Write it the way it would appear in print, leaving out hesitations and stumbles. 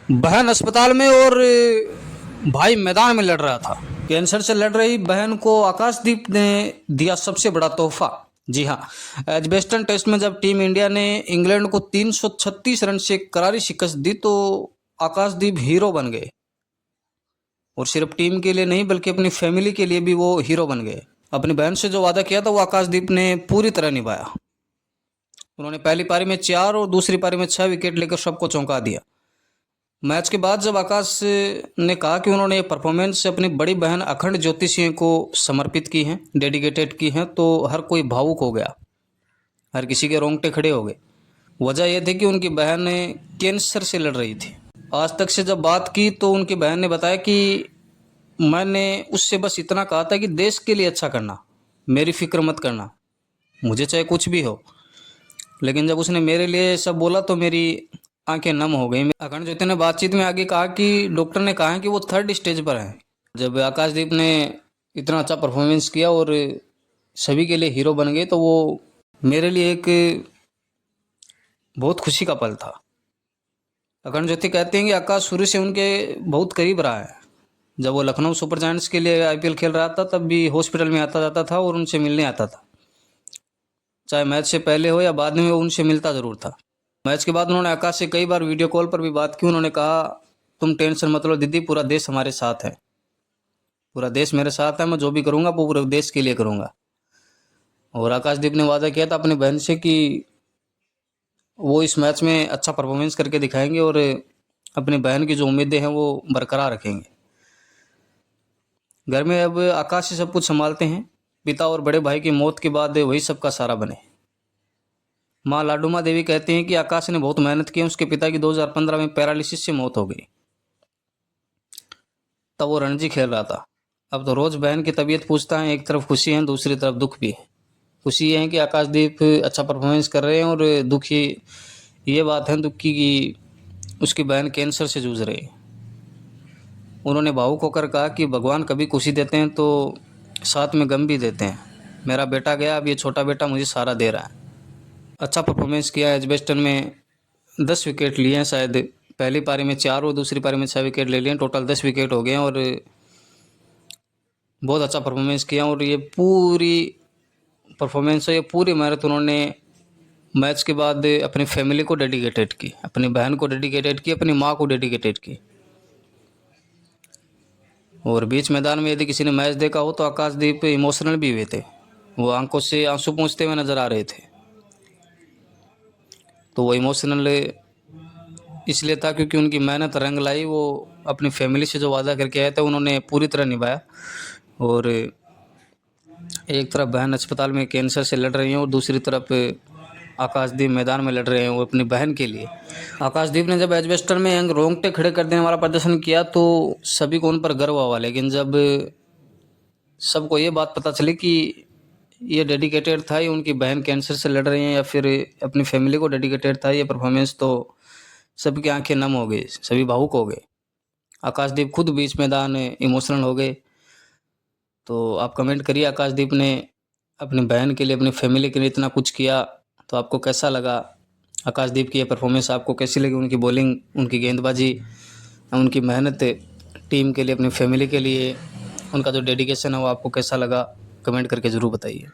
बहन अस्पताल में और भाई मैदान में लड़ रहा था। कैंसर से लड़ रही बहन को आकाशदीप ने दिया सबसे बड़ा तोहफा। जी हाँ, एजबेस्टन टेस्ट में जब टीम इंडिया ने इंग्लैंड को 336 रन से करारी शिकस्त दी तो आकाशदीप हीरो बन गए। और सिर्फ टीम के लिए नहीं बल्कि अपनी फैमिली के लिए भी वो हीरो बन गए। अपनी बहन से जो वादा किया था वो आकाशदीप ने पूरी तरह निभाया। उन्होंने पहली पारी में 4 और दूसरी पारी में 6 विकेट लेकर सबको चौंका दिया। मैच के बाद जब आकाश ने कहा कि उन्होंने ये परफॉर्मेंस अपनी बड़ी बहन अखंड ज्योति सिंह को समर्पित की है, डेडिकेटेड की है, तो हर कोई भावुक हो गया। हर किसी के रोंगटे खड़े हो गए। वजह यह थी कि उनकी बहन कैंसर से लड़ रही थी। आज तक से जब बात की तो उनकी बहन ने बताया कि मैंने उससे बस इतना कहा था कि देश के लिए अच्छा करना, मेरी फिक्र मत करना, मुझे चाहे कुछ भी हो। लेकिन जब उसने मेरे लिए सब बोला तो मेरी आंखें नम हो गई। अखंड ज्योति ने बातचीत में आगे कहा कि डॉक्टर ने कहा है कि वो 3rd स्टेज पर है। जब आकाशदीप ने इतना अच्छा परफॉर्मेंस किया और सभी के लिए हीरो बन गए तो वो मेरे लिए एक बहुत खुशी का पल था। अखंड ज्योति कहते हैं कि आकाश शुरू से उनके बहुत करीब रहा है। जब वो लखनऊ सुपर जायंट्स के लिए IPL खेल रहा था तब भी हॉस्पिटल में आता जाता था और उनसे मिलने आता था। चाहे मैच से पहले हो या बाद में, वो उनसे मिलता ज़रूर था। मैच के बाद उन्होंने आकाश से कई बार वीडियो कॉल पर भी बात की। उन्होंने कहा, तुम टेंशन मत लो दीदी, पूरा देश हमारे साथ है, पूरा देश मेरे साथ है, मैं जो भी करूँगा वो पूरे देश के लिए करूँगा। और आकाशदीप ने वादा किया था अपनी बहन से कि वो इस मैच में अच्छा परफॉर्मेंस करके दिखाएंगे और अपनी बहन की जो उम्मीदें हैं वो बरकरार रखेंगे। घर में अब आकाश ही सब कुछ संभालते हैं। पिता और बड़े भाई की मौत के बाद वही सबका सहारा बने। माँ लाडूमा देवी कहती हैं कि आकाश ने बहुत मेहनत की। उसके पिता की 2015 में पैरालिसिस से मौत हो गई। तब वो रणजी खेल रहा था। अब तो रोज़ बहन की तबीयत पूछता है। एक तरफ खुशी है, दूसरी तरफ दुख भी है। खुशी ये है कि आकाशदीप अच्छा परफॉर्मेंस कर रहे हैं और दुख ये बात है दुख की कि उसकी बहन कैंसर से जूझ रही है। उन्होंने भावुक होकर कहा कि भगवान कभी खुशी देते हैं तो साथ में गम भी देते हैं। मेरा बेटा गया, अब ये छोटा बेटा मुझे सहारा दे रहा है। अच्छा परफॉर्मेंस किया है। एजबेस्टन में 10 विकेट लिए हैं। शायद पहली पारी में 4 और दूसरी पारी में 6 विकेट ले लिए हैं। टोटल 10 विकेट हो गए हैं और बहुत अच्छा परफॉर्मेंस किया। और ये पूरी परफॉर्मेंस है, ये पूरी मेहनत उन्होंने मैच के बाद अपनी फैमिली को डेडिकेटेड की, अपनी बहन को डेडिकेटेड की, अपनी माँ को डेडिकेटेड की। और बीच मैदान में यदि किसी ने मैच देखा हो तो आकाशदीप इमोशनल भी हुए थे। वो आंखों से आंसू पोंछते हुए नज़र आ रहे थे। तो वो इमोशनल इसलिए था क्योंकि उनकी मेहनत रंग लाई। वो अपनी फैमिली से जो वादा करके आए थे उन्होंने पूरी तरह निभाया। और एक तरफ बहन अस्पताल में कैंसर से लड़ रही हैं और दूसरी तरफ आकाशदीप मैदान में लड़ रहे हैं वो अपनी बहन के लिए। आकाशदीप ने जब एजबेस्टन में यंग रोंगटे खड़े कर देने वाला प्रदर्शन किया तो सभी को उन पर गर्व हुआ। लेकिन जब सबको ये बात पता चली कि ये डेडिकेटेड था, ये उनकी बहन कैंसर से लड़ रही हैं या फिर अपनी फैमिली को डेडिकेटेड था ये परफॉर्मेंस, तो सबकी आंखें नम हो गई, सभी भावुक हो गए। आकाशदीप खुद बीच मैदान इमोशनल हो गए। तो आप कमेंट करिए, आकाशदीप ने अपनी बहन के लिए, अपनी फैमिली के लिए इतना कुछ किया तो आपको कैसा लगा? आकाशदीप की ये परफॉर्मेंस आपको कैसी लगी? उनकी बॉलिंग, उनकी गेंदबाजी, उनकी मेहनत टीम के लिए, अपनी फैमिली के लिए, उनका जो डेडिकेशन है वो आपको कैसा लगा? कमेंट करके ज़रूर बताइए।